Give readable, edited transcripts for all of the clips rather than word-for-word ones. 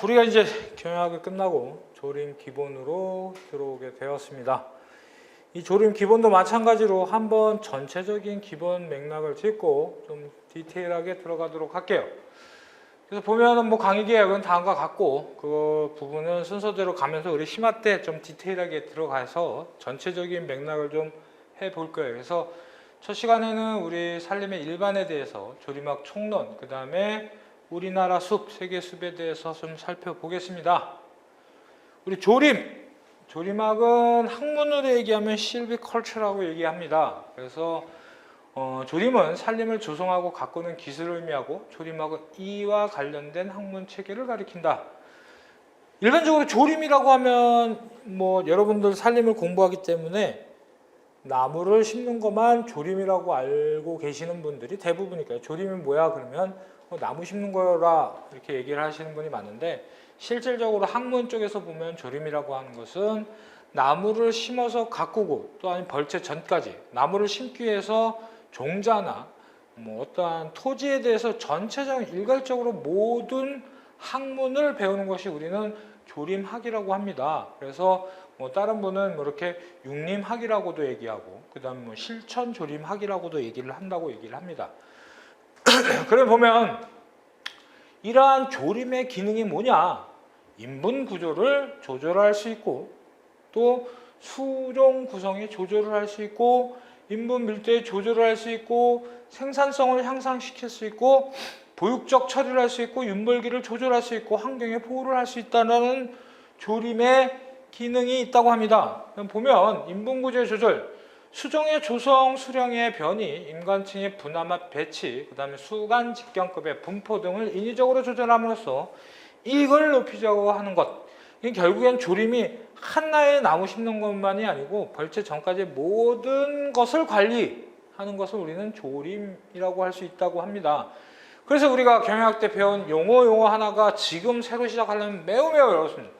우리가 이제 경영학이 끝나고 조림 기본으로 들어오게 되었습니다. 이 조림 기본도 마찬가지로 한번 전체적인 기본 맥락을 짚고 좀 디테일하게 들어가도록 할게요. 그래서 보면은 뭐 강의 계획은 다음과 같고 그 부분은 순서대로 가면서 우리 심화 때 좀 디테일하게 들어가서 전체적인 맥락을 좀 해볼 거예요. 그래서 첫 시간에는 우리 산림의 일반에 대해서 조림학 총론, 그 다음에 우리나라 숲, 세계 숲에 대해서 좀 살펴보겠습니다. 우리 조림학은 학문으로 얘기하면 실비컬처라고 얘기합니다. 그래서 조림은 산림을 조성하고 가꾸는 기술을 의미하고 조림학은 이와 관련된 학문 체계를 가리킨다. 일반적으로 조림이라고 하면 뭐 여러분들 산림을 공부하기 때문에 나무를 심는 것만 조림이라고 알고 계시는 분들이 대부분이니까요. 조림이 뭐야 그러면 나무 심는 거라 이렇게 얘기를 하시는 분이 많은데, 실질적으로 학문 쪽에서 보면 조림이라고 하는 것은 나무를 심어서 가꾸고 또 아니면 벌채 전까지 나무를 심기 위해서 종자나 뭐 어떠한 토지에 대해서 전체적인 일괄적으로 모든 학문을 배우는 것이 우리는 조림학이라고 합니다. 그래서 뭐 다른 분은 뭐 이렇게 육림학이라고도 얘기하고 그 다음에 뭐 실천조림학이라고도 얘기를 한다고 얘기를 합니다. 그래 보면 이러한 조림의 기능이 뭐냐? 인분 구조를 조절할 수 있고 또 수종 구성의 조절을 할 수 있고 인분 밀도의 조절을 할 수 있고 생산성을 향상시킬 수 있고 보육적 처리를 할 수 있고 윤벌기를 조절할 수 있고 환경의 보호를 할 수 있다는 조림의 기능이 있다고 합니다. 보면 인분 구조의 조절, 수종의 조성, 수령의 변이, 임관층의 분화 배치, 그 다음에 수간 직경급의 분포 등을 인위적으로 조절함으로써 이익을 높이자고 하는 것. 결국엔 조림이 하나의 나무 심는 것만이 아니고 벌채 전까지 모든 것을 관리하는 것을 우리는 조림이라고 할 수 있다고 합니다. 그래서 우리가 경영학 때 배운 용어 하나가 지금 새로 시작하려면 매우 어렵습니다.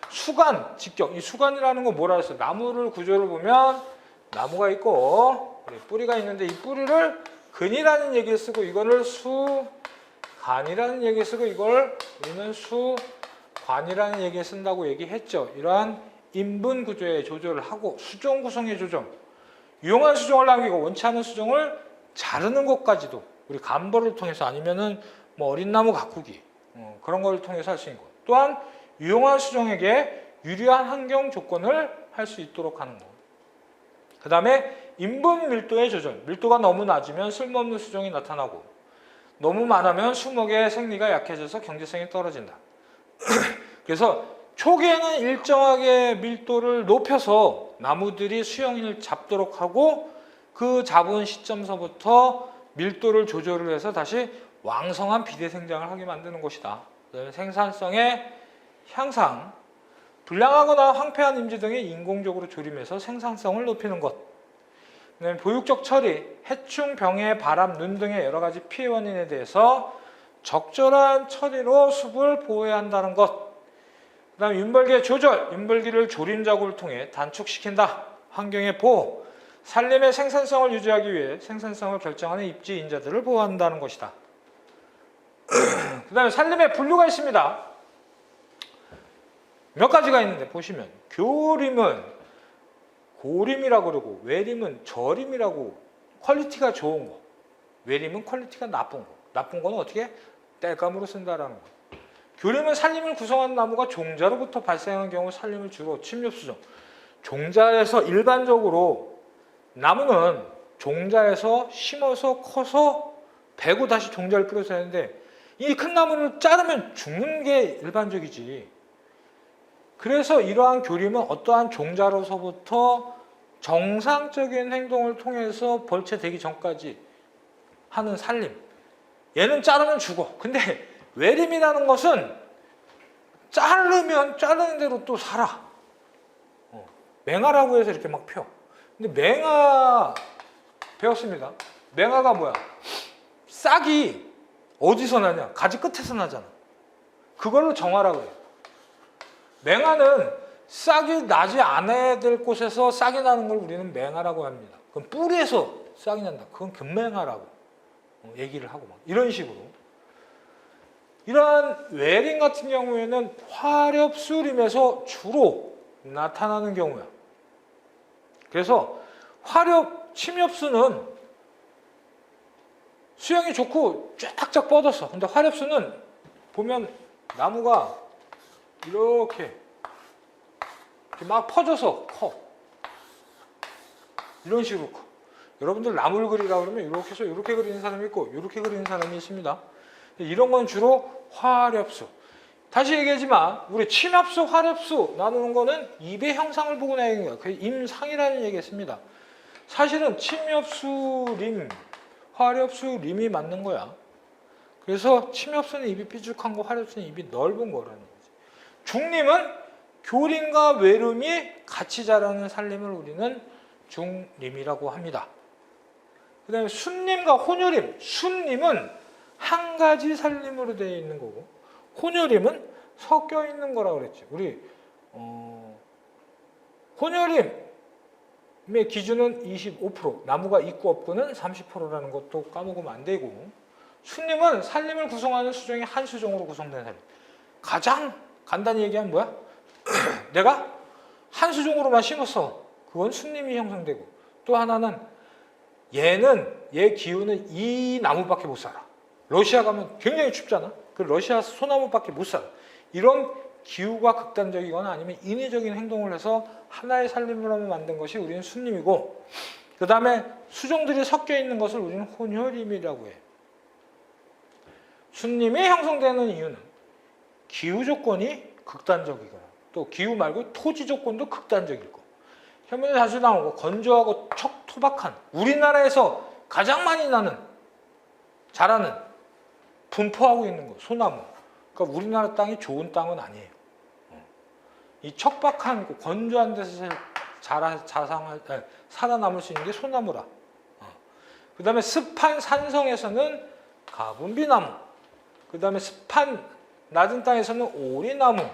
수간, 직경. 이 수간이라는 건 뭐라 했어요? 나무를 구조를 보면 나무가 있고 뿌리가 있는데 이 뿌리를 근이라는 얘기를 쓰고 이거를 수간이라는 얘기를 쓰고 이걸 우리는 수관이라는 얘기를 쓴다고 얘기했죠. 이러한 인분 구조의 조절을 하고 수종 구성의 조정, 유용한 수종을 남기고 원치 않은 수종을 자르는 것까지도 우리 간벌을 통해서 아니면은 뭐 어린 나무 가꾸기 그런 걸 통해서 할 수 있는 것. 또한 유용한 수종에게 유리한 환경 조건을 할 수 있도록 하는 것. 그 다음에 인분 밀도의 조절. 밀도가 너무 낮으면 쓸모없는 수종이 나타나고 너무 많으면 수목의 생리가 약해져서 경제성이 떨어진다. 그래서 초기에는 일정하게 밀도를 높여서 나무들이 수영을 잡도록 하고 그 잡은 시점서부터 밀도를 조절을 해서 다시 왕성한 비대생장을 하게 만드는 것이다. 그다음에 생산성의 향상, 불량하거나 황폐한 임지 등의 인공적으로 조림해서 생산성을 높이는 것. 그다음에 보육적 처리, 해충, 병해, 바람, 눈 등의 여러 가지 피해 원인에 대해서 적절한 처리로 숲을 보호해야 한다는 것. 그다음에 윤벌기의 조절, 윤벌기를 조림 작업을 통해 단축시킨다. 환경의 보호, 산림의 생산성을 유지하기 위해 생산성을 결정하는 입지 인자들을 보호한다는 것이다. 그 다음에 산림에 분류가 있습니다. 몇 가지가 있는데 보시면 교림은 고림이라고 그러고 외림은 저림이라고 퀄리티가 좋은 거, 외림은 퀄리티가 나쁜 거, 나쁜 거는 어떻게 땔감으로 쓴다라는 거. 교림은 산림을 구성하는 나무가 종자로부터 발생하는 경우 산림을 주로 침엽수종. 종자에서 일반적으로 나무는 종자에서 심어서 커서 베고 다시 종자를 뿌려서 하는데 이 큰 나무를 자르면 죽는 게 일반적이지. 그래서 이러한 교림은 어떠한 종자로서부터 정상적인 행동을 통해서 벌채되기 전까지 하는 산림. 얘는 자르면 죽어. 근데 외림이라는 것은 자르면 자르는 대로 또 살아. 맹아라고 해서 이렇게 막 펴. 근데 맹아 배웠습니다. 맹아가 뭐야? 싹이 어디서 나냐? 가지 끝에서 나잖아. 그걸로 정화라고 해요. 맹아는 싹이 나지 않아야 될 곳에서 싹이 나는 걸 우리는 맹아라고 합니다. 그럼 뿌리에서 싹이 난다. 그건 금맹아라고 얘기를 하고 막 이런 식으로. 이러한 외림 같은 경우에는 화렵수림에서 주로 나타나는 경우야. 그래서 침엽수는 수영이 좋고 쫙쫙 뻗었어. 근데 화렵수는 보면 나무가 이렇게 막 퍼져서 커. 이런 식으로 커. 여러분들 나무를 그리라 그러면 이렇게 해서 이렇게 그리는 사람이 있고 이렇게 그리는 사람이 있습니다. 이런 건 주로 화렵수. 다시 얘기하지만 우리 침엽수, 화렵수 나누는 거는 입의 형상을 보고 나는 거야. 그게 임상이라는 얘기했습니다. 사실은 침엽수림, 화렵수림이 맞는 거야. 그래서 침엽수는 입이 삐죽한 거, 화렵수는 입이 넓은 거라는 거지. 중림은 교림과 외림이 같이 자라는 살림을 우리는 중림이라고 합니다. 그 다음에 순림과 혼혈림. 순림은 한 가지 살림으로 되어 있는 거고, 혼혈림은 섞여 있는 거라고 그랬지. 우리 혼혈림의 기준은 25%, 나무가 있고 없고는 30%라는 것도 까먹으면 안 되고, 순림은 살림을 구성하는 수종이 한 수종으로 구성된 살림. 가장 간단히 얘기하면 뭐야? 내가 한 수종으로만 심었어. 그건 순림이 형성되고, 또 하나는 얘 기후는 이 나무밖에 못 살아. 러시아 가면 굉장히 춥잖아. 그 러시아 소나무밖에 못 살아. 이런 기후가 극단적이거나 아니면 인위적인 행동을 해서 하나의 살림으로 만든 것이 우리는 순림이고, 그 다음에 수종들이 섞여 있는 것을 우리는 혼혈림이라고 해. 순림이 형성되는 이유는 기후 조건이 극단적이거나, 또 기후 말고 토지 조건도 극단적이고, 현면에 자주 나오고 건조하고 척토박한, 우리나라에서 가장 많이 자라는 분포하고 있는 거, 소나무. 그러니까 우리나라 땅이 좋은 땅은 아니에요. 이 척박한 건조한 데서 살아남을 수 있는 게 소나무라. 그 다음에 습한 산성에서는 가분비나무, 그 다음에 습한 낮은 땅에서는 오리나무.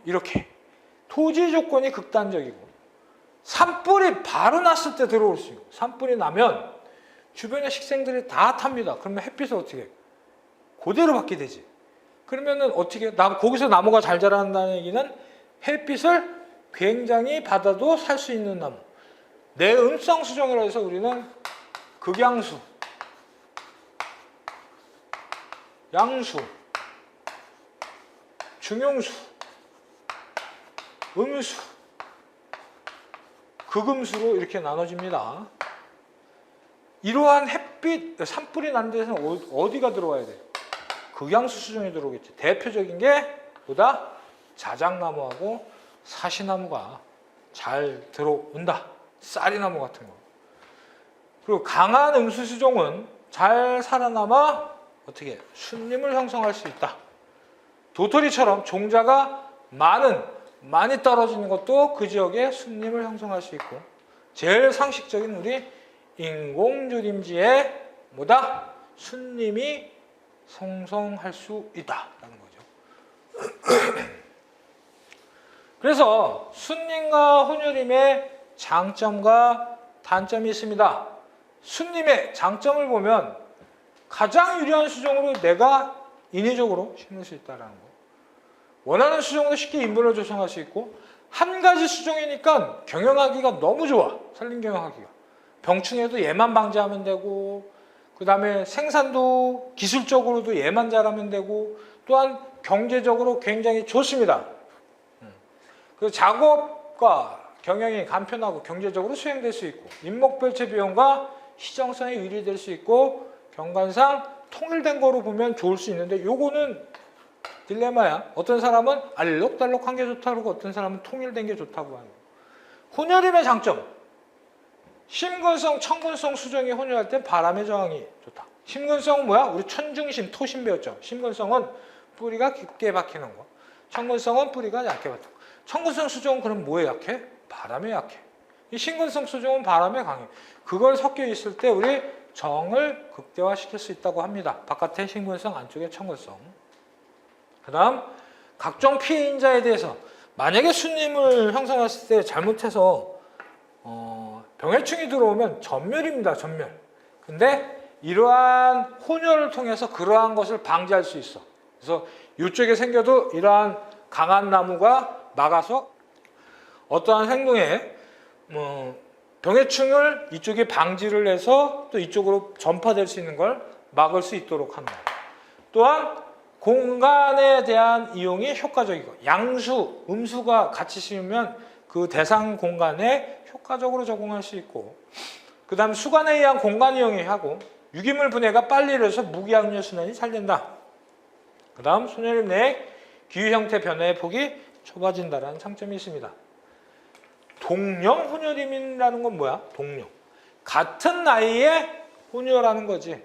이렇게 토지 조건이 극단적이고, 산불이 바로 났을 때 들어올 수 있고, 산불이 나면 주변의 식생들이 다 탑니다. 그러면 햇빛을 어떻게 해? 그대로 받게 되지. 그러면은 어떻게, 거기서 나무가 잘 자란다는 얘기는 햇빛을 굉장히 받아도 살 수 있는 나무. 내음성 수종이라 해서 우리는 극양수, 양수, 중용수, 음수, 극음수로 이렇게 나눠집니다. 이러한 산불이 난 데서는 어디가 들어와야 돼? 극양수 수종이 들어오겠지. 대표적인 게 보다 자작나무하고 사시나무가 잘 들어온다. 쌀이나무 같은 거. 그리고 강한 음수 수종은 잘 살아남아 어떻게 순림을 형성할 수 있다. 도토리처럼 종자가 많이 떨어지는 것도 그 지역에 순림을 형성할 수 있고, 제일 상식적인 우리 인공조림지에 순림이 형성할 수 있다라는 거죠. 그래서 순림과 혼혈림의 장점과 단점이 있습니다. 순림의 장점을 보면 가장 유리한 수종으로 내가 인위적으로 심을 수 있다는 거. 원하는 수종으로 쉽게 인분을 조성할 수 있고, 한 가지 수종이니까 경영하기가 너무 좋아. 산림 경영하기가. 병충해도 얘만 방지하면 되고, 그 다음에 생산도 기술적으로도 얘만 잘하면 되고, 또한 경제적으로 굉장히 좋습니다. 그 작업과 경영이 간편하고 경제적으로 수행될 수 있고, 인목별체 비용과 시정성이 유리될 수 있고, 경관상 통일된 거로 보면 좋을 수 있는데, 요거는 딜레마야. 어떤 사람은 알록달록한 게 좋다고 하고, 어떤 사람은 통일된 게 좋다고 하고. 혼혈림의 장점. 심근성, 청근성 수종이 혼혈할 때 바람의 저항이 좋다. 심근성은 뭐야? 우리 천중심, 토심 배웠죠. 심근성은 뿌리가 깊게 박히는 거. 청근성은 뿌리가 얇게 박히는 거. 청근성 수종은 그럼 뭐에 약해? 바람에 약해. 이 심근성 수종은 바람에 강해. 그걸 섞여 있을 때 우리 정을 극대화시킬 수 있다고 합니다. 바깥에 심근성, 안쪽에 청근성. 그 다음 각종 피해인자에 대해서 만약에 순림을 형성했을 때 잘못해서 병해충이 들어오면 전멸입니다. 전멸. 근데 이러한 혼혈을 통해서 그러한 것을 방지할 수 있어. 그래서 이쪽에 생겨도 이러한 강한 나무가 막아서 어떠한 행동에 병해충을 이쪽에 방지를 해서 또 이쪽으로 전파될 수 있는 걸 막을 수 있도록 한다. 또한 공간에 대한 이용이 효과적이고 양수, 음수가 같이 심으면 그 대상 공간에 효과적으로 적응할 수 있고, 그 다음 수관에 의한 공간 이용이 하고 유기물 분해가 빨리 일어서 무기압류 순환이 잘 된다. 그 다음 소녀림 내 기후 형태 변화의 폭이 좁아진다는 장점이 있습니다. 동령 혼혈임이라는 건 뭐야? 동령. 같은 나이에 혼혈하는 거지.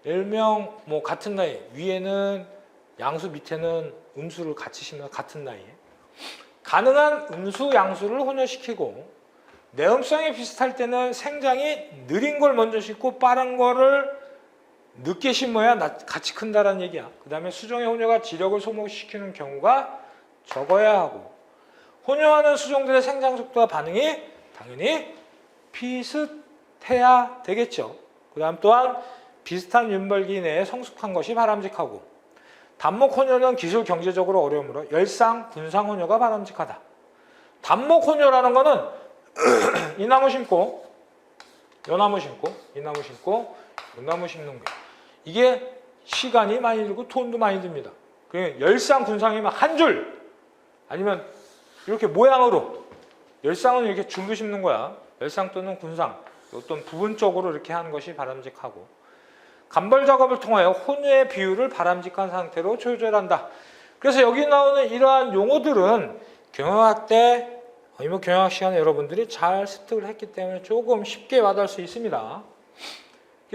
일명 뭐 같은 나이, 위에는 양수 밑에는 음수를 같이 심는 같은 나이에 가능한 음수 양수를 혼혈시키고, 내음성이 비슷할 때는 생장이 느린 걸 먼저 심고 빠른 거를 늦게 심어야 같이 큰다라는 얘기야. 그 다음에 수종의 혼혈가 지력을 소모시키는 경우가 적어야 하고, 혼혈하는 수종들의 생장 속도와 반응이 당연히 비슷해야 되겠죠. 그 다음 또한 비슷한 윤벌기 내에 성숙한 것이 바람직하고, 단목 혼혈은 기술 경제적으로 어려우므로 열상, 군상 혼혈가 바람직하다. 단목 혼혈하는 거는 이 나무 심고, 요 나무 심고, 이 나무 심고, 요 나무 심는 거예요. 이게 시간이 많이 들고 돈도 많이 듭니다. 그러니까 열상, 군상이면 한 줄, 아니면 이렇게 모양으로, 열상은 이렇게 줄로 심는 거야. 열상 또는 군상, 어떤 부분적으로 이렇게 하는 것이 바람직하고, 간벌 작업을 통하여 혼유의 비율을 바람직한 상태로 조절한다. 그래서 여기 나오는 이러한 용어들은 경영학 때 이모 경영학 시간에 여러분들이 잘 습득을 했기 때문에 조금 쉽게 와닿을 수 있습니다.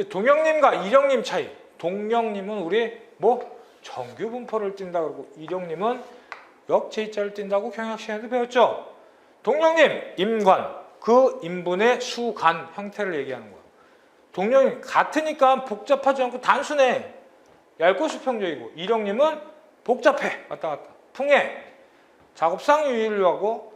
동영님과 일영님 차이. 동영님은 우리 정규 분포를 띈다 그러고, 일영님은 역제자를 띈다고 경영학 시간에도 배웠죠. 동영님, 임관, 그 인분의 수간 형태를 얘기하는 거예요. 동영님 같으니까 복잡하지 않고 단순해, 얇고 수평적이고, 일영님은 복잡해, 왔다 갔다 풍해, 작업상 유의하고,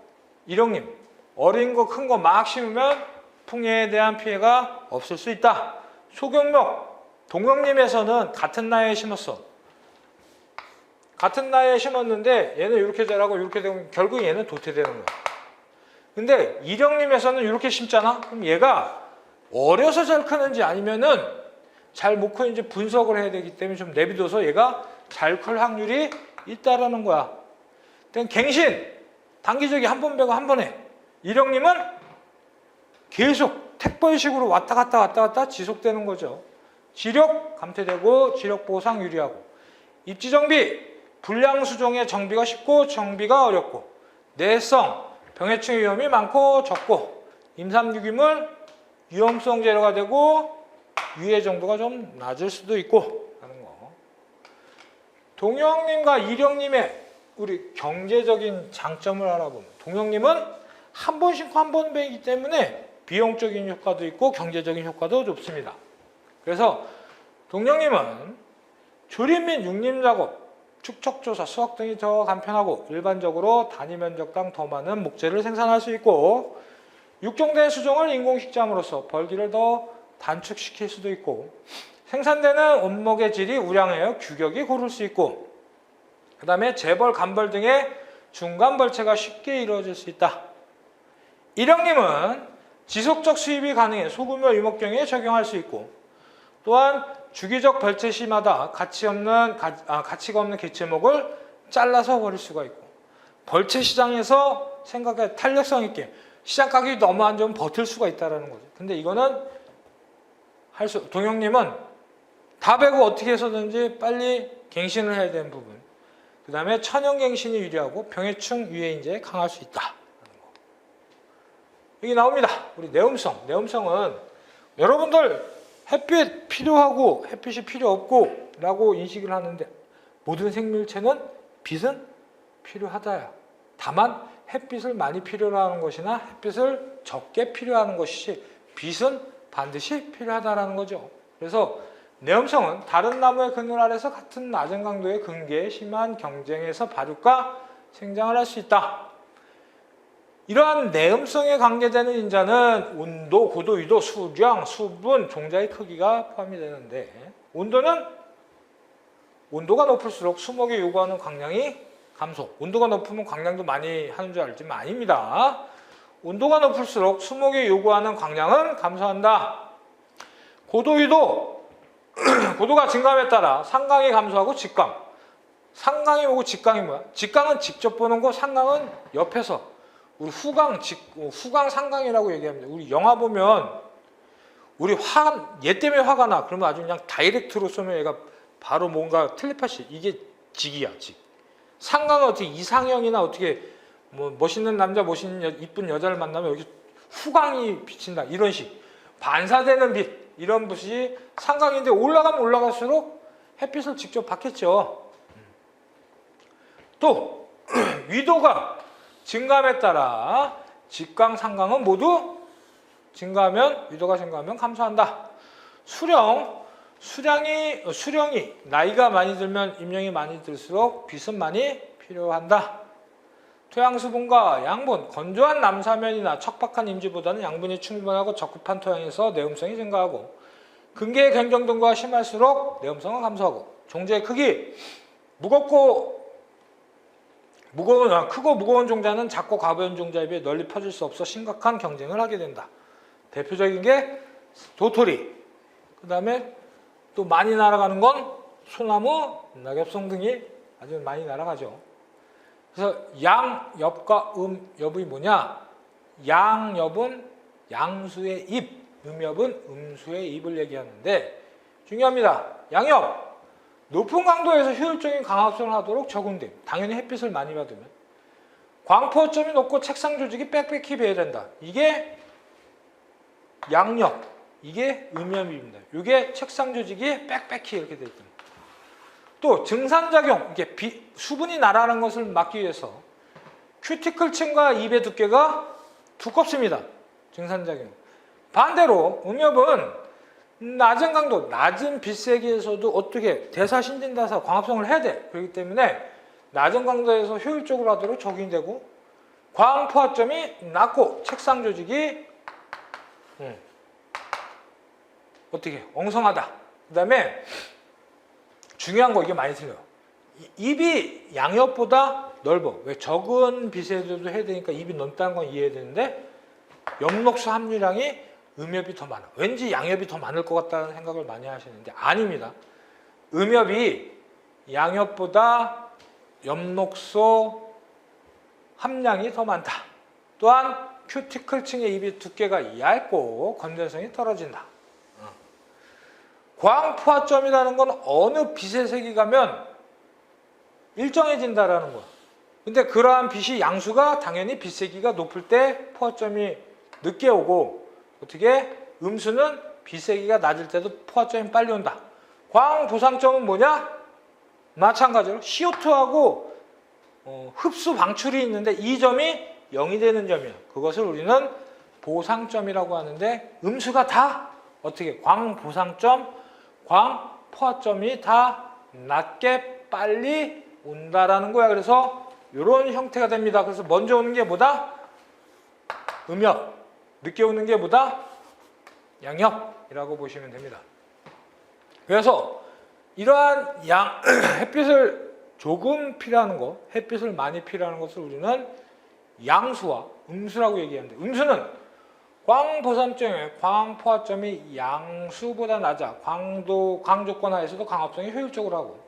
일영님 어린 거 큰 거 막 심으면 풍해에 대한 피해가 없을 수 있다. 소경목, 동영님에서는 같은 나이에 심었어. 같은 나이에 심었는데 얘는 이렇게 자라고 이렇게 되면 결국 얘는 도태되는 거야. 근데 일영님에서는 이렇게 심잖아. 그럼 얘가 어려서 잘 크는지 아니면은 잘 못 크는지 분석을 해야 되기 때문에 좀 내비둬서 얘가 잘 클 확률이 있다라는 거야. 갱신, 단기적이 한 번 배고 한 번에. 일영님은 계속 택벌식으로 왔다 갔다 지속되는 거죠. 지력 감퇴되고 지력 보상 유리하고, 입지 정비, 불량 수종의 정비가 쉽고 정비가 어렵고, 내성, 병해충 위험이 많고 적고, 임산유기물 위험성 재료가 되고 유해 정도가 좀 낮을 수도 있고 하는 거. 동영님과 일영님의 우리 경제적인 장점을 알아보면, 동영님은 한 번 심고 한 번 베기 때문에 비용적인 효과도 있고 경제적인 효과도 좋습니다. 그래서 동영님은 조림 및 육림 작업, 축척조사, 수확 등이 더 간편하고 일반적으로 단위 면적당 더 많은 목재를 생산할 수 있고, 육종된 수종을 인공식재함으로써 벌기를 더 단축시킬 수도 있고, 생산되는 원목의 질이 우량하여 규격이 고를 수 있고, 그 다음에 재벌, 간벌 등의 중간 벌채가 쉽게 이루어질 수 있다. 일영님은 지속적 수입이 가능해 소규모 유목경에 적용할 수 있고, 또한 주기적 벌채 시마다 가치가 없는 개체목을 잘라서 버릴 수가 있고, 벌채 시장에서 생각해 탄력성 있게 시장 가격이 너무 안 좋으면 버틸 수가 있다는 거죠. 근데 이거는 동영님은 다 베고 어떻게 해서든지 빨리 갱신을 해야 되는 부분. 그 다음에 천연갱신이 유리하고 병해충 유해인재에 강할 수 있다. 여기 나옵니다. 우리 내음성. 내음성은 여러분들 햇빛 필요하고 햇빛이 필요 없고 라고 인식을 하는데, 모든 생물체는 빛은 필요하다야. 다만 햇빛을 많이 필요로 하는 것이나 햇빛을 적게 필요하는 것이지 빛은 반드시 필요하다라는 거죠. 그래서 내음성은 다른 나무의 그늘 아래서 같은 낮은 강도의 근계에 심한 경쟁에서 발육과 생장을 할 수 있다. 이러한 내음성에 관계되는 인자는 온도, 고도, 위도, 수량, 수분, 종자의 크기가 포함이 되는데 온도가 높을수록 수목이 요구하는 광량이 감소. 온도가 높으면 광량도 많이 하는 줄 알지만 아닙니다. 온도가 높을수록 수목이 요구하는 광량은 감소한다. 고도, 위도, 고도가 증가함에 따라 상강이 감소하고 직강. 상강이 뭐고 직강이 뭐야? 직강은 직접 보는 거, 상강은 옆에서. 우리 후강, 상강이라고 얘기합니다. 우리 영화 보면 우리 얘 때문에 화가 나. 그러면 아주 그냥 다이렉트로 쏘면 얘가 바로 뭔가 텔레파시. 이게 직이야, 직. 상강은 어떻게 이상형이나 어떻게 뭐 멋있는 남자, 멋있는 이쁜 여자를 만나면 여기 후광이 비친다. 이런 식. 반사되는 빛. 이런 빛이 상강인데 올라가면 올라갈수록 햇빛을 직접 받겠죠. 또 위도가 증가함에 따라 직강, 상강은 모두 증가하면 위도가 증가하면 감소한다. 수령이 나이가 많이 들면 임령이 많이 들수록 빛은 많이 필요한다. 토양수분과 양분, 건조한 남사면이나 척박한 임지보다는 양분이 충분하고 적급한 토양에서 내음성이 증가하고 근계의 견정 등과 심할수록 내음성은 감소하고 종자의 크기, 크고 무거운 종자는 작고 가벼운 종자에 비해 널리 퍼질 수 없어 심각한 경쟁을 하게 된다. 대표적인 게 도토리, 그 다음에 또 많이 날아가는 건 소나무, 낙엽송 등이 아주 많이 날아가죠. 그래서 양엽과 음엽이 뭐냐? 양엽은 양수의 입, 음엽은 음수의 입을 얘기하는데 중요합니다. 양엽, 높은 강도에서 효율적인 광합성을 하도록 적응됨. 당연히 햇빛을 많이 받으면. 광포점이 높고 책상 조직이 빽빽히 배열된다. 이게 양엽, 이게 음엽입니다. 이게 책상 조직이 빽빽히 이렇게 되어 있다. 또 증산작용, 이게 수분이 날아가는 것을 막기 위해서 큐티클층과 입의 두께가 두껍습니다. 증산작용. 반대로 음엽은 낮은 강도, 낮은 빛세기에서도 어떻게 대사신진대사 광합성을 해야 돼. 그렇기 때문에 낮은 강도에서 효율적으로 하도록 적용되고 광포화점이 낮고 책상 조직이 어떻게 엉성하다. 그 다음에 중요한 거 이게 많이 틀려요. 입이 양엽보다 넓어. 왜? 적은 빛에도 해야 되니까 입이 넓다는 건 이해해야 되는데 엽록소 함유량이 음엽이 더 많아. 왠지 양엽이 더 많을 것 같다는 생각을 많이 하시는데 아닙니다. 음엽이 양엽보다 엽록소 함량이 더 많다. 또한 큐티클층의 입의 두께가 얇고 건전성이 떨어진다. 광포화점이라는 건 어느 빛의 색이 가면 일정해진다라는 거야. 근데 그러한 빛이 양수가 당연히 빛세기가 높을 때 포화점이 늦게 오고 어떻게 음수는 빛세기가 낮을 때도 포화점이 빨리 온다. 광보상점은 뭐냐? 마찬가지로 CO2하고 흡수 방출이 있는데 이 점이 0이 되는 점이야. 그것을 우리는 보상점이라고 하는데 음수가 다 어떻게 광보상점, 광포화점이 다 낮게 빨리 온다라는 거야. 그래서 이런 형태가 됩니다. 그래서 먼저 오는 게 뭐다? 음엽. 늦게 오는 게 뭐다? 양엽이라고 보시면 됩니다. 그래서 이러한 햇빛을 조금 필요하는 것, 햇빛을 많이 필요하는 것을 우리는 양수와 음수라고 얘기하는데 음수는 광보상점의 광포화점이 양수보다 낮아 광조건 하에서도 광합성이 효율적으로 하고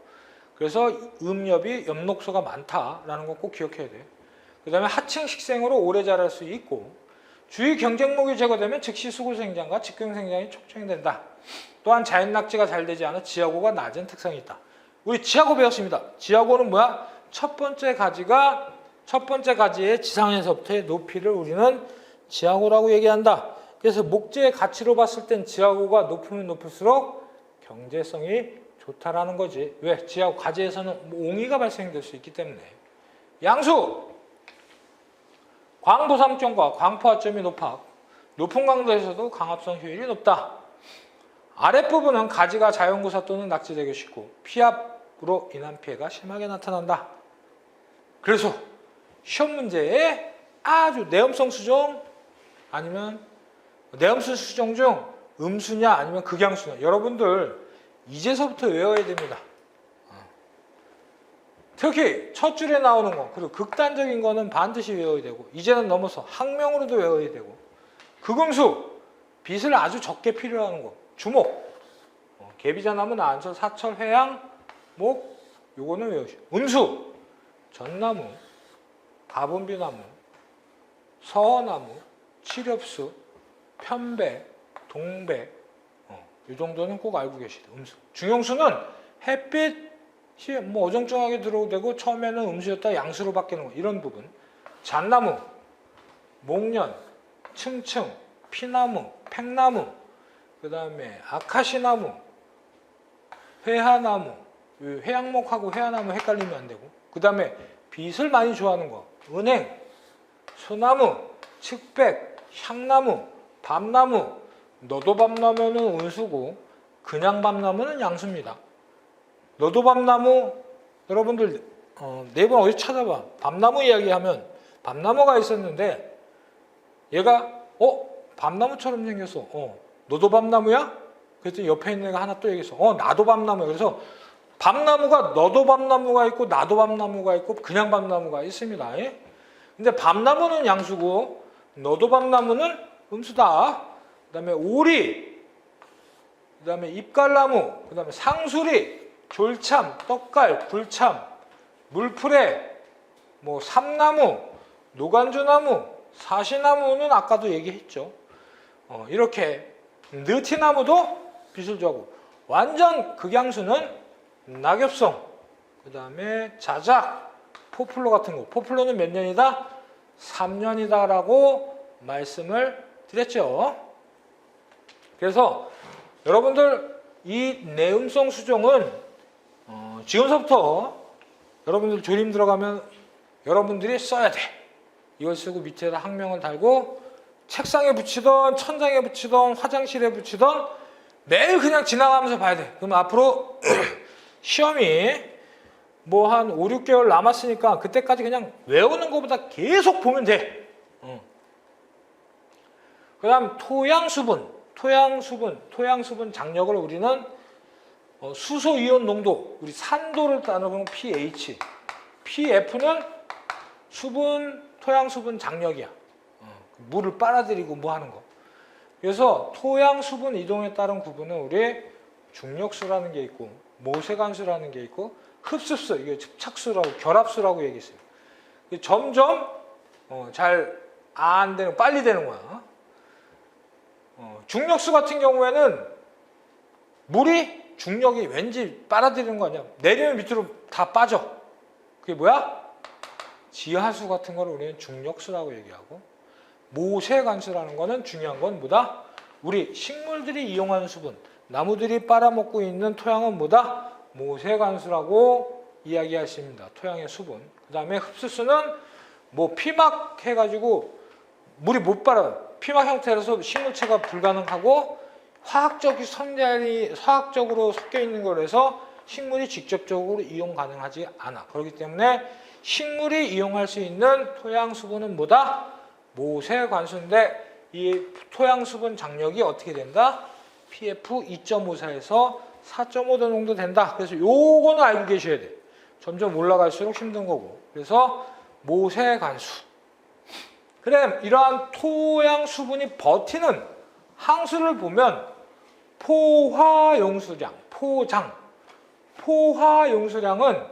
그래서 음엽이 엽록소가 많다라는 거 꼭 기억해야 돼요. 그 다음에 하층 식생으로 오래 자랄 수 있고 주위 경쟁목이 제거되면 즉시 수고 생장과 직경 생장이 촉진된다. 또한 자연 낙지가 잘 되지 않아 지하고가 낮은 특성이 있다. 우리 지하고 배웠습니다. 지하고는 뭐야? 첫 번째 가지의 지상에서부터의 높이를 우리는 지하고라고 얘기한다. 그래서 목재의 가치로 봤을 땐 지하고가 높으면 높을수록 경제성이 좋다라는 거지. 왜? 지하고 가지에서는 옹이가 발생될 수 있기 때문에. 양수! 광보상점과 광포화점이 높아 높은 강도에서도 광합성 효율이 높다. 아랫부분은 가지가 자연구사 또는 낙지되기 쉽고 피압으로 인한 피해가 심하게 나타난다. 그래서 시험 문제에 아주 내음성 수종 아니면 내음수 수종 중 음수냐 아니면 극양수냐 여러분들 이제서부터 외워야 됩니다. 특히 첫 줄에 나오는 거 그리고 극단적인 거는 반드시 외워야 되고 이제는 넘어서 학명으로도 외워야 되고 극음수 빛을 아주 적게 필요로 하는 거 주목 개비자나무 안철 사철 회양 목 요거는 외우시고 음수 전나무 가본비나무 서나무 칠엽수 편배 동배 이 정도는 꼭 알고 계시죠. 음수 중용수는 햇빛 뭐 어정쩡하게 들어오고 처음에는 음수였다 양수로 바뀌는 거 이런 부분 잣나무, 목련, 층층, 피나무, 팽나무 그 다음에 아카시나무, 회화나무 회양목하고 회화나무 헷갈리면 안 되고 그 다음에 빛을 많이 좋아하는 거 은행, 소나무, 측백, 향나무, 밤나무 너도밤나무는 은수고 그냥 밤나무는 양수입니다. 너도밤나무 여러분들 네이버 어디 찾아봐. 밤나무 이야기하면 밤나무가 있었는데 얘가 밤나무처럼 생겼어. 너도밤나무야? 그랬더니 옆에 있는 애가 하나 또 얘기했어. 나도 밤나무야. 그래서 밤나무가 너도밤나무가 있고 나도밤나무가 있고 그냥 밤나무가 있습니다. 예? 근데 밤나무는 양수고 너도밤나무는 음수다. 그 다음에 오리, 그 다음에 잎갈나무, 그 다음에 상수리, 졸참, 떡갈, 굴참, 물풀에, 뭐 삼나무, 노간주나무, 사시나무는 아까도 얘기했죠. 이렇게 느티나무도 빛을 좋아하고 완전 극양수는 낙엽성, 그 다음에 자작, 포플러 같은 거. 포플러는 몇 년이다? 3년이다 라고 말씀을 드렸죠. 그래서 여러분들 이 내음성 수종은 지금서부터 여러분들 조림 들어가면 여러분들이 써야 돼. 이걸 쓰고 밑에다 학명을 달고 책상에 붙이던 천장에 붙이던 화장실에 붙이던 매일 그냥 지나가면서 봐야 돼. 그럼 앞으로 시험이 뭐 한 5, 6개월 남았으니까 그때까지 그냥 외우는 것보다 계속 보면 돼. 그 다음 토양수분 장력을 우리는 수소이온 농도, 우리 산도를 따르면 pH, pF는 토양수분 장력이야. 물을 빨아들이고 뭐 하는 거. 그래서 토양수분 이동에 따른 구분은 우리 중력수라는 게 있고 모세관수라는 게 있고 흡수수, 이게 흡착수라고 결합수라고 얘기했어요. 점점 잘 안 되는, 빨리 되는 거야. 중력수 같은 경우에는 물이 중력이 왠지 빨아들이는 거 아니야. 내리면 밑으로 다 빠져. 그게 뭐야? 지하수 같은 거를 우리는 중력수라고 얘기하고 모세관수라는 거는 중요한 건 뭐다? 우리 식물들이 이용하는 수분, 나무들이 빨아먹고 있는 토양은 뭐다? 모세관수라고 이야기하십니다. 토양의 수분. 그 다음에 흡수수는 뭐 피막 해가지고 물이 못 빨아요. 피막 형태라서 식물체가 불가능하고 화학적으로 섞여 있는 거라서 식물이 직접적으로 이용 가능하지 않아. 그렇기 때문에 식물이 이용할 수 있는 토양 수분은 뭐다? 모세관수인데 이 토양 수분 장력이 어떻게 된다? PF 2.54에서 4.5도 정도 된다. 그래서 요거는 알고 계셔야 돼. 점점 올라갈수록 힘든 거고. 그래서 모세관수. 그래, 이러한 토양 수분이 버티는 항수를 보면 포화용수량, 포화용수량은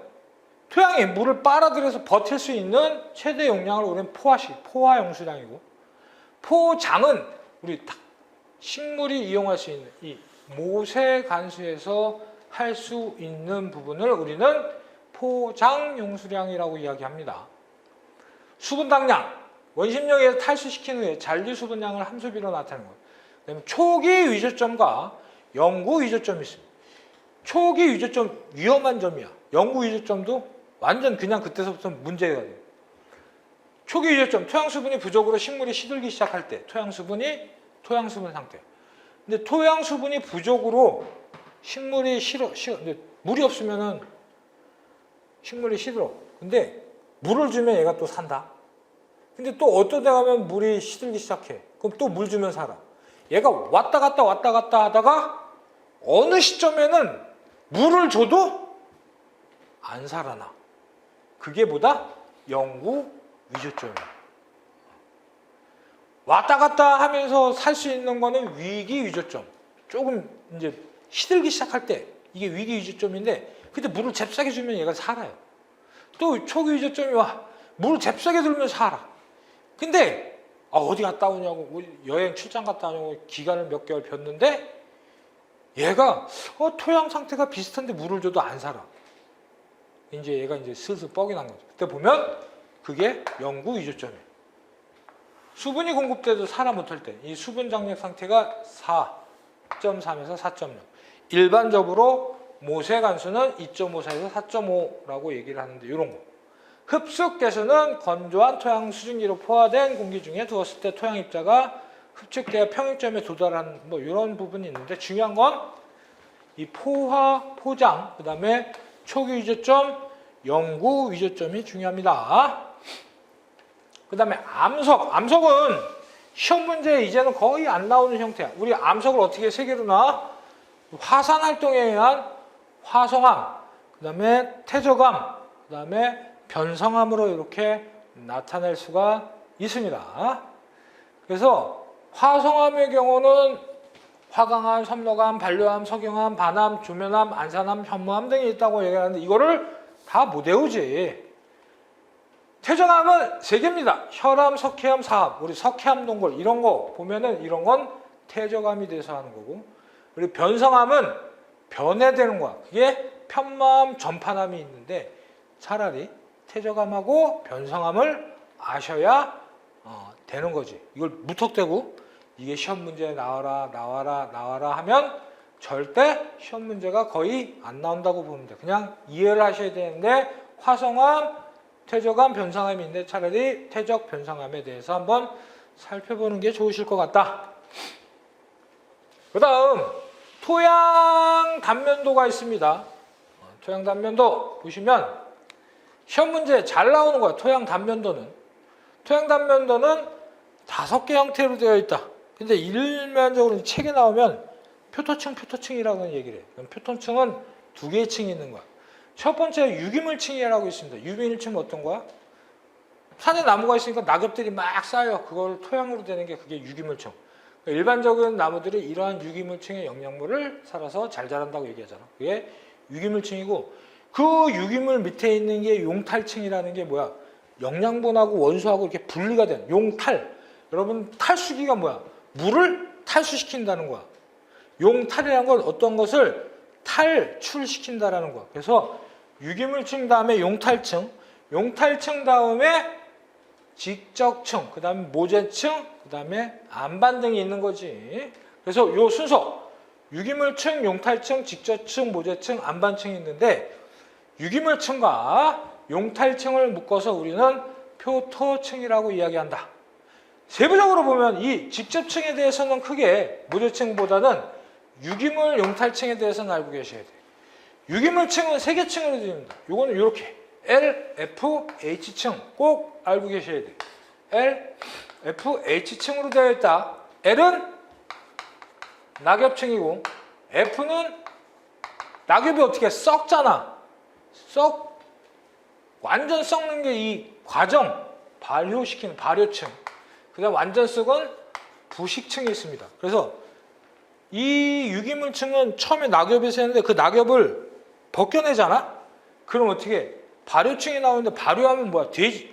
토양이 물을 빨아들여서 버틸 수 있는 최대 용량을 우리는 포화용수량이고, 포장은 우리 식물이 이용할 수 있는 이 모세관수에서 할 수 있는 부분을 우리는 포장용수량이라고 이야기합니다. 수분당량, 원심력에서 탈수시킨 후에 잔류수분량을 함수비로 나타내는 거예요. 그다음에 초기 위저점과 영구 위저점이 있습니다. 초기 위저점 위험한 점이야. 영구 위저점도 완전 그냥 그때서부터 문제가 돼요. 초기 위저점, 토양수분이 부족으로 식물이 시들기 시작할 때 토양수분 상태. 근데 토양수분이 부족으로 식물이 근데 물이 없으면은 식물이 시들어. 근데 물을 주면 얘가 또 산다. 근데 또 어떤 데 가면 물이 시들기 시작해. 그럼 또 물 주면 살아. 얘가 왔다 갔다 하다가 어느 시점에는 물을 줘도 안 살아나. 그게 뭐다? 영구 위조점이야. 왔다 갔다 하면서 살 수 있는 거는 위기 위조점. 조금 이제 시들기 시작할 때 이게 위기 위조점인데 그때 물을 잽싸게 주면 얘가 살아요. 또 초기 위조점이 와. 물을 잽싸게 들면 살아. 근데 어디 갔다 오냐고 여행 출장 갔다 오냐고 기간을 몇 개월 폈는데 얘가 토양 상태가 비슷한데 물을 줘도 안 살아. 이제 얘가 이제 슬슬 뻑이 난 거죠. 그때 보면 그게 영구 위조점이에요. 수분이 공급돼도 살아 못할 때 이 수분 장력 상태가 4.3에서 4.0. 일반적으로 모세 간수는 2.54에서 4.5라고 얘기를 하는데 이런 거. 흡수 가스는 건조한 토양 수증기로 포화된 공기 중에 두었을 때 토양 입자가 흡축되어 평형점에 도달하는 뭐 이런 부분이 있는데 중요한 건 이 포화, 포장, 그 다음에 초기 위조점, 영구 위조점이 중요합니다. 그 다음에 암석. 암석은 시험 문제에 이제는 거의 안 나오는 형태야. 우리 암석을 어떻게 세 개로 놔? 화산 활동에 의한 화성암, 그 다음에 퇴적암, 그 다음에 변성암으로 이렇게 나타낼 수가 있습니다. 그래서 화성암의 경우는 화강암, 섬노암, 반려암, 석영암, 반암, 조면암, 안산암, 현무암 등이 있다고 얘기하는데 이거를 다 못 외우지. 퇴적암은 세 개입니다. 혈암, 석회암, 사암. 우리 석회암 동굴 이런 거 보면은 이런 건 퇴적암이 돼서 하는 거고. 그리고 변성암은 변해되는 거야. 그게 편마암, 전파암이 있는데 차라리 퇴적암하고 변성암을 아셔야 되는 거지. 이걸 무턱대고 이게 시험 문제에 나와라 하면 절대 시험 문제가 거의 안 나온다고 보면 돼. 그냥 이해를 하셔야 되는데 화성암, 퇴적암, 변성암이 있는데 차라리 퇴적, 변성암에 대해서 한번 살펴보는 게 좋으실 것 같다. 그 다음 토양 단면도가 있습니다. 토양 단면도 보시면 시험 문제에 잘 나오는 거야. 토양 단면도는 5개 형태로 되어 있다. 근데 일반적으로 책에 나오면 표토층이라고 얘기를 해. 그럼 표토층은 2개의 층이 있는 거야. 첫 번째 유기물층이라고 있습니다. 유기물층은 어떤 거야? 산에 나무가 있으니까 낙엽들이 막 쌓여. 그걸 토양으로 되는 게 그게 유기물층. 그러니까 일반적인 나무들이 이러한 유기물층의 영양분을 살아서 잘 자란다고 얘기하잖아. 그게 유기물층이고 그 유기물 밑에 있는 게 용탈층이라는 게 뭐야? 영양분하고 원소하고 이렇게 분리가 된 용탈. 여러분 탈수기가 뭐야? 물을 탈수시킨다는 거야. 용탈이라는 건 어떤 것을 탈출시킨다라는 거야. 그래서 유기물층 다음에 용탈층 다음에 직접층, 그 다음에 모재층, 그 다음에 안반 등이 있는 거지. 그래서 요 순서 유기물층, 용탈층, 직접층, 모재층, 안반층이 있는데 유기물층과 용탈층을 묶어서 우리는 표토층이라고 이야기한다. 세부적으로 보면 이 직접층에 대해서는 크게 모재층보다는 유기물 용탈층에 대해서는 알고 계셔야 돼요. 유기물층은 3개 층으로 됩니다. 이거는 이렇게 L, F, H층 꼭 알고 계셔야 돼요. L, F, H층으로 되어 있다. L은 낙엽층이고 F는 낙엽이 어떻게 썩잖아. 완전 썩는 게 이 과정, 발효시키는 발효층. 그 다음 완전 썩은 부식층이 있습니다. 그래서 이 유기물층은 처음에 낙엽이 새는데 그 낙엽을 벗겨내잖아? 그럼 어떻게 발효층이 나오는데 발효하면 뭐야? 돼지,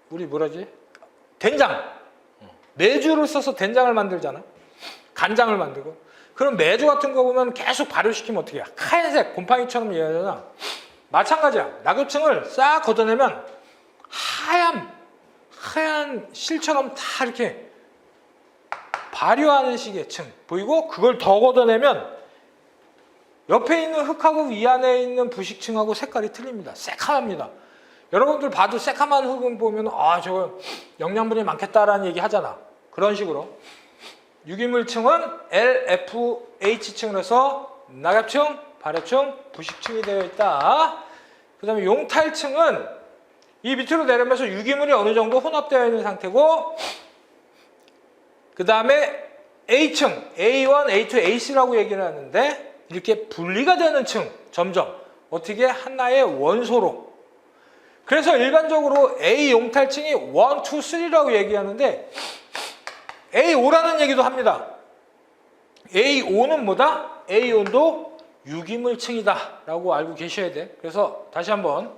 우리 뭐라지? 된장. 메주를 써서 된장을 만들잖아. 간장을 만들고. 그럼 메주 같은 거 보면 계속 발효시키면 어떻게 해? 하얀색 곰팡이처럼 얘기하잖아. 마찬가지야. 낙엽층을 싹 걷어내면 하얀 실처럼 다 이렇게 발효하는 식의 층 보이고 그걸 더 걷어내면 옆에 있는 흙하고 위 안에 있는 부식층하고 색깔이 틀립니다. 새카맣니다. 여러분들 봐도 새카만 흙은 보면 저거 영양분이 많겠다라는 얘기 하잖아. 그런 식으로 유기물층은 L, F, H층으로 해서 낙엽층, 발효층, 부식층이 되어 있다. 그 다음에 용탈층은 이 밑으로 내려면서 유기물이 어느 정도 혼합되어 있는 상태고, 그 다음에 A층, A1, A2, AC라고 얘기를 하는데, 이렇게 분리가 되는 층, 점점 어떻게 하나의 원소로. 그래서 일반적으로 A 용탈층이 1, 2, 3라고 얘기하는데 A5라는 얘기도 합니다. A5는 뭐다? A5도 유기물층이다 라고 알고 계셔야 돼. 그래서 다시 한번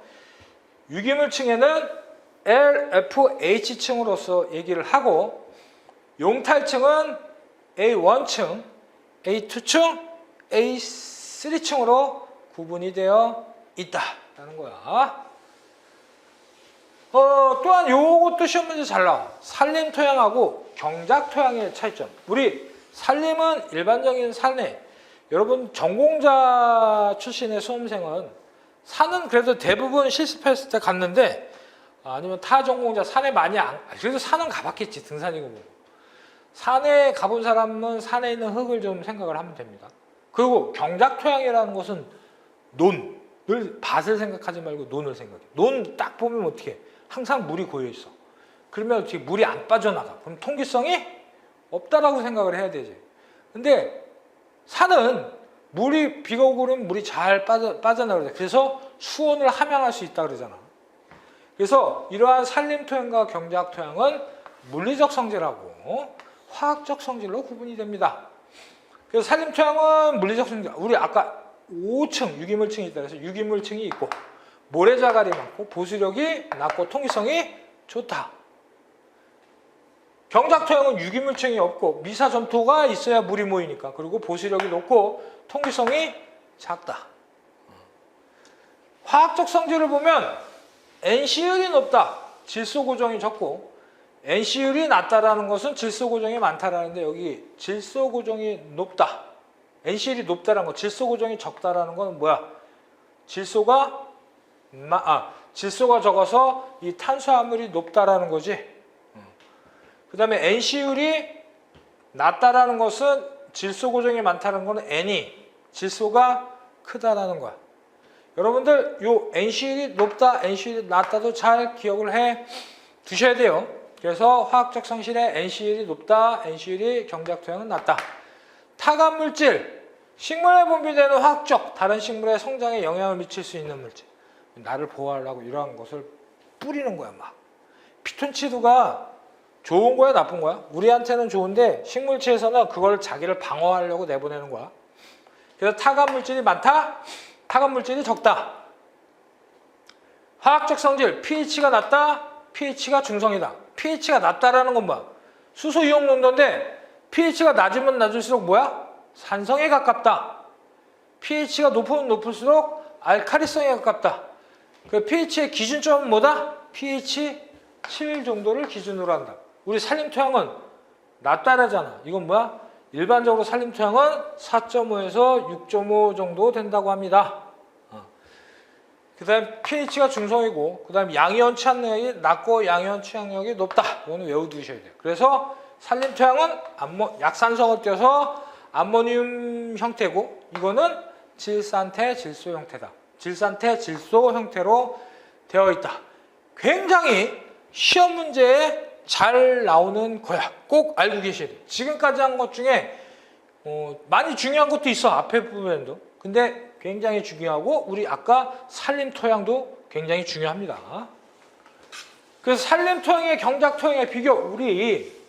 유기물층에는 LFH층으로서 얘기를 하고, 용탈층은 A1층, A2층, A3층으로 구분이 되어 있다라는 거야. 또한 요것도 시험 문제 잘 나와. 산림토양하고 경작토양의 차이점. 우리 산림은 일반적인 산에, 여러분 전공자 출신의 수험생은 산은 그래도 대부분 실습했을 때 갔는데, 아니면 타 전공자 산에 많이 그래도 산은 가봤겠지. 등산이고 뭐. 산에 가본 사람은 산에 있는 흙을 좀 생각을 하면 됩니다. 그리고 경작토양이라는 것은 논을, 밭을 생각하지 말고 논을 생각해. 논 딱 보면 어떻게 항상 물이 고여 있어. 그러면 어떻게 물이 안 빠져나가. 그럼 통기성이 없다라고 생각을 해야 되지. 근데 산은 물이, 비가 오고 그러면 물이 잘 빠져나가요. 그래서 수온을 함양할 수 있다 그러잖아. 그래서 이러한 산림토양과 경작토양은 물리적 성질하고 화학적 성질로 구분이 됩니다. 그래서 산림토양은 물리적 성질, 우리 아까 5층 유기물층이 있다 그래서 유기물층이 있고, 모래자갈이 많고 보수력이 낮고 통기성이 좋다. 경작토양은 유기물층이 없고 미사점토가 있어야 물이 모이니까, 그리고 보수력이 높고 통기성이 작다. 화학적 성질을 보면 NC율이 높다, 질소 고정이 적고, NC율이 낮다라는 것은 질소 고정이 많다라는데, 여기 질소 고정이 높다, NC율이 높다라는 거, 질소 고정이 적다라는 건 뭐야? 질소가 적어서 이 탄수화물이 높다라는 거지. 그 다음에 NC율이 낮다라는 것은 질소 고정이 많다는 거는 N이 질소가 크다라는 거야. 여러분들 요 NC율이 높다, NC율이 낮다도 잘 기억을 해 두셔야 돼요. 그래서 화학적 성질에 NC율이 높다, NC율이 경작토양은 낮다. 타간물질, 식물에 분비되는 화학적, 다른 식물의 성장에 영향을 미칠 수 있는 물질. 나를 보호하려고 이러한 것을 뿌리는 거야, 막. 피톤치드가 좋은 거야, 나쁜 거야? 우리한테는 좋은데 식물체에서는 그걸 자기를 방어하려고 내보내는 거야. 그래서 타간물질이 많다, 타간물질이 적다. 화학적 성질, pH가 낮다, pH가 중성이다. pH가 낮다라는 건 뭐야? 수소 이온 농도인데 pH가 낮으면 낮을수록 뭐야? 산성에 가깝다. pH가 높으면 높을수록 알칼리성에 가깝다. 그 pH의 기준점은 뭐다? pH 7 정도를 기준으로 한다. 우리 산림토양은 낮다라잖아. 이건 뭐야? 일반적으로 산림토양은 4.5에서 6.5 정도 된다고 합니다. 그 다음 pH가 중성이고, 그 다음 양이온 취합력이 낮고 양이온 취합력이 높다. 이거는 외워두셔야 돼요. 그래서 산림토양은 약산성을 띄어서 암모늄 형태고, 이거는 질산태 질소 형태다. 질산태 질소 형태로 되어 있다. 굉장히 시험 문제에 잘 나오는 거야. 꼭 알고 계셔야 돼. 지금까지 한 것 중에 많이 중요한 것도 있어, 앞에 부분에도. 근데 굉장히 중요하고, 우리 아까 산림토양도 굉장히 중요합니다. 그래서 산림토양의 경작토양의 비교, 우리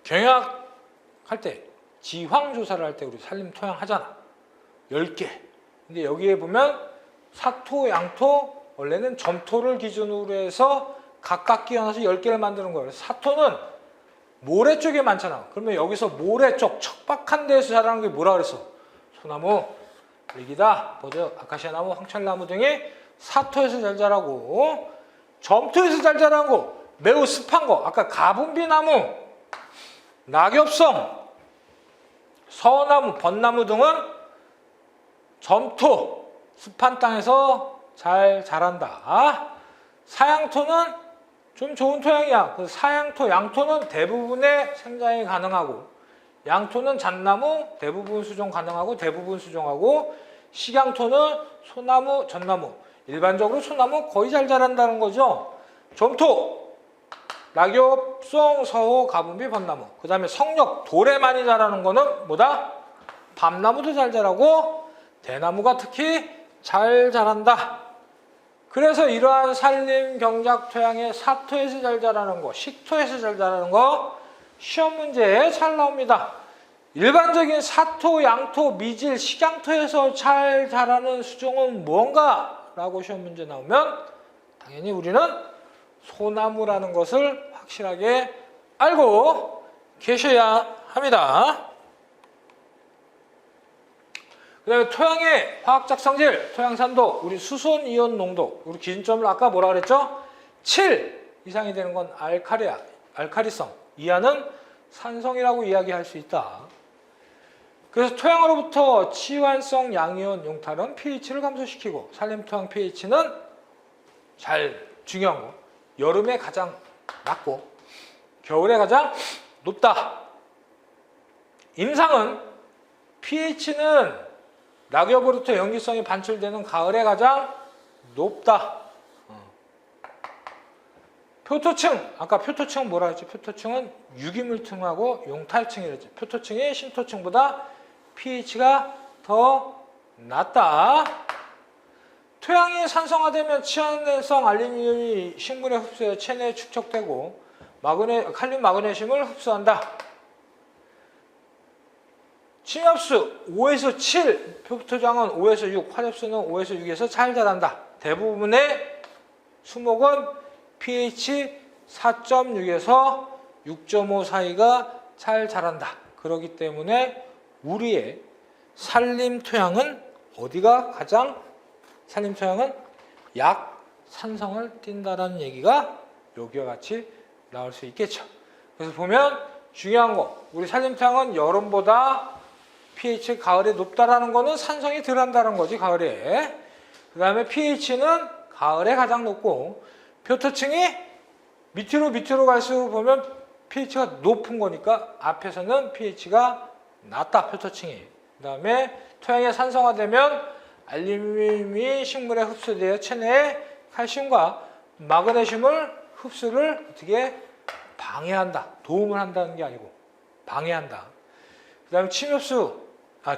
경약할 때, 지황조사를 할 때 우리 산림토양 하잖아. 10개. 근데 여기에 보면 사토, 양토, 원래는 점토를 기준으로 해서 각각 끼워넣어서 10개를 만드는 거예요. 사토는 모래 쪽에 많잖아. 그러면 여기서 모래 쪽, 척박한 데에서 자라는 게 뭐라 그랬어? 소나무, 리기다, 버저, 아카시아 나무, 황철나무 등이 사토에서 잘 자라고, 점토에서 잘 자라는 거, 매우 습한 거, 아까 가분비나무, 낙엽성, 서나무, 벚나무 등은 점토, 습한 땅에서 잘 자란다. 사양토는 좀 좋은 토양이야. 그래서 사양토, 양토는 대부분의 생장이 가능하고, 양토는 잣나무, 대부분 수종 가능하고, 대부분 수종하고, 식양토는 소나무, 전나무. 일반적으로 소나무 거의 잘 자란다는 거죠. 점토, 낙엽송, 서호, 가분비, 벚나무. 그 다음에 석력, 돌에 많이 자라는 거는 뭐다? 밤나무도 잘 자라고 대나무가 특히 잘 자란다. 그래서 이러한 산림 경작 토양의 사토에서 잘 자라는 거, 식토에서 잘 자라는 거 시험 문제에 잘 나옵니다. 일반적인 사토, 양토, 미질, 식양토에서 잘 자라는 수종은 무언가? 라고 시험 문제 나오면 당연히 우리는 소나무라는 것을 확실하게 알고 계셔야 합니다. 그 다음에 토양의 화학적 성질, 토양산도, 우리 수소 이온 농도, 우리 기준점을 아까 뭐라 그랬죠? 7 이상이 되는 건 알카리야, 알카리성, 이하는 산성이라고 이야기할 수 있다. 그래서 토양으로부터 치환성 양이온 용탈은 pH를 감소시키고 산림토양 pH는 잘 중요한 거, 여름에 가장 낮고 겨울에 가장 높다. 임상은 pH는 낙엽으로부터 염기성이 반출되는 가을에 가장 높다. 표토층, 아까 표토층은 뭐라 했지? 표토층은 유기물층하고 용탈층이랬지. 표토층이 신토층보다 pH가 더 낮다. 토양이 산성화되면 치환성 알루미늄이 식물의 흡수에 체내에 축적되고 칼륨 마그네슘을 흡수한다. 침엽수 5에서 7, 표토장은 5에서 6, 화엽수는 5에서 6에서 잘 자란다. 대부분의 수목은 pH 4.6에서 6.5 사이가 잘 자란다. 그렇기 때문에 우리의 산림토양은 어디가 가장 산림토양은 약산성을 띈다라는 얘기가 여기와 같이 나올 수 있겠죠. 그래서 보면 중요한 거, 우리 산림토양은 여름보다 pH 가을에 높다라는 거는 산성이 덜한다는 거지, 가을에. 그 다음에 pH는 가을에 가장 높고 표토층이 밑으로 갈수록 보면 pH가 높은 거니까 앞에서는 pH가 낮다, 표토층이. 그 다음에 토양이 산성화되면 알루미늄이 식물에 흡수되어 체내에 칼슘과 마그네슘을 흡수를 어떻게 방해한다. 도움을 한다는 게 아니고 방해한다. 그 다음에 침엽수,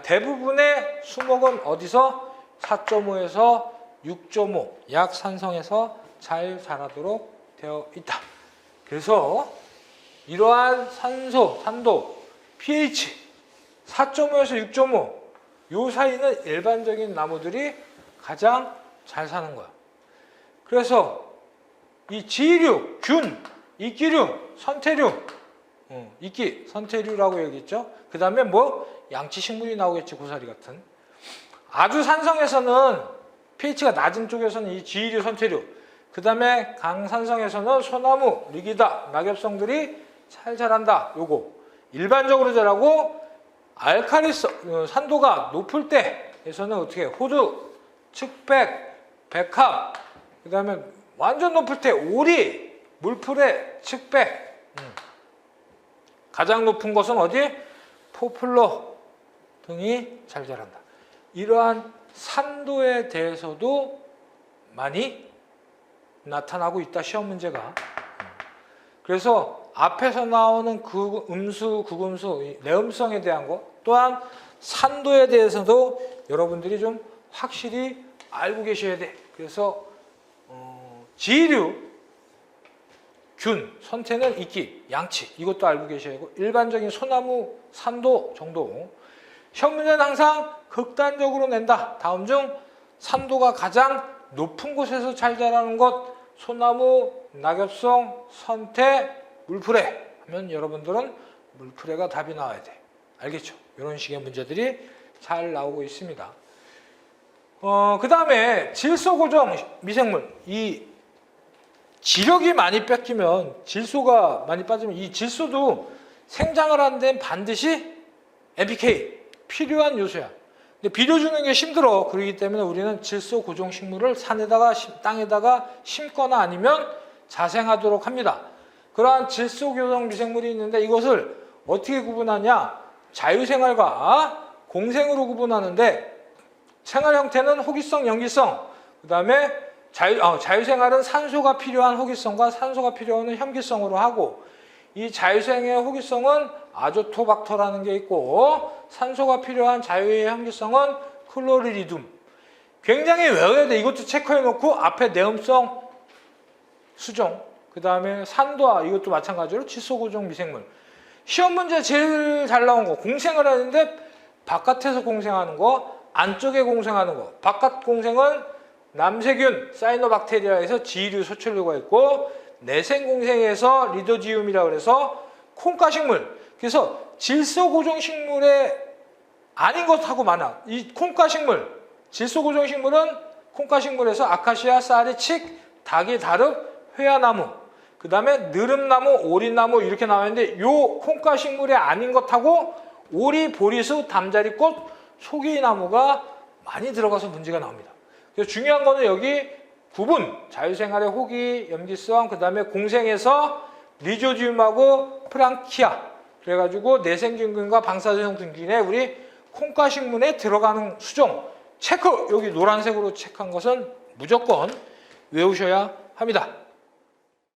대부분의 수목은 어디서 4.5에서 6.5 약산성에서 잘 자라도록 되어 있다. 그래서 이러한 산도, pH 4.5에서 6.5 요 사이는 일반적인 나무들이 가장 잘 사는 거야. 그래서 이 지류, 균, 이끼류, 선태류, 이끼, 선태류라고 얘기했죠. 그 다음에 양치식물이 나오겠지, 고사리 같은. 아주 산성에서는 pH가 낮은 쪽에서는 이 지류, 선태류, 그 다음에 강산성에서는 소나무, 리기다, 낙엽성들이 잘 자란다. 요거 일반적으로 자라고 알카리성, 산도가 높을 때에서는 어떻게 호두, 측백, 백합, 그 다음에 완전 높을 때 오리, 물풀에, 측백, 가장 높은 것은 어디? 포플러 등이 잘 자란다. 이러한 산도에 대해서도 많이 나타나고 있다, 시험 문제가. 그래서 앞에서 나오는 음수, 극음수, 내음성에 대한 것, 또한 산도에 대해서도 여러분들이 좀 확실히 알고 계셔야 돼. 그래서 지류, 균, 선태는 이끼, 양치, 이것도 알고 계셔야 하고, 일반적인 소나무, 산도 정도. 시험 문제는 항상 극단적으로 낸다. 다음 중 산도가 가장 높은 곳에서 잘 자라는 것, 소나무, 낙엽성, 선태, 물풀에 하면 여러분들은 물풀에가 답이 나와야 돼. 알겠죠? 이런 식의 문제들이 잘 나오고 있습니다. 그 다음에 질소 고정 미생물, 이 지력이 많이 뺏기면, 질소가 많이 빠지면 이 질소도 생장을 하는 데는 반드시 NPK 필요한 요소야. 근데 비료 주는 게 힘들어. 그렇기 때문에 우리는 질소 고정 식물을 산에다가 땅에다가 심거나 아니면 자생하도록 합니다. 그러한 질소 고정 미생물이 있는데 이것을 어떻게 구분하냐? 자유생활과 공생으로 구분하는데, 생활 형태는 호기성, 연기성, 그 다음에 자유생활은 산소가 필요한 호기성과 산소가 필요한 혐기성으로 하고, 이 자유생의 호기성은 아조토박터라는 게 있고, 산소가 필요한 자유의 혐기성은 클로리리둠. 굉장히 외워야 돼. 이것도 체크해 놓고 앞에 내음성 수종, 그 다음에 산도화, 이것도 마찬가지로 질소고정 미생물. 시험 문제 제일 잘 나온 거, 공생을 하는데 바깥에서 공생하는 거, 안쪽에 공생하는 거. 바깥 공생은 남세균, 사이노박테리아에서 지류 소출류가 있고, 내생 공생에서 리도지움이라고 해서 콩가식물. 그래서 질소고정식물에 아닌 것하고 많아. 이 콩가식물, 질소고정식물은 콩가식물에서 아카시아, 쌀이, 칡, 닭이, 다릅, 회화나무, 그 다음에 느릅나무, 오리나무 이렇게 나와있는데, 요 콩가식물에 아닌 것하고 오리, 보리수, 담자리꽃, 소기나무가 많이 들어가서 문제가 나옵니다. 그래서 중요한 거는 여기 구분, 자유생활의 호기, 염기성, 그 다음에 공생에서 리조지움하고 프랑키아, 그래가지고 내생균균과 방사선균균에 우리 콩가식물에 들어가는 수종 체크, 여기 노란색으로 체크한 것은 무조건 외우셔야 합니다.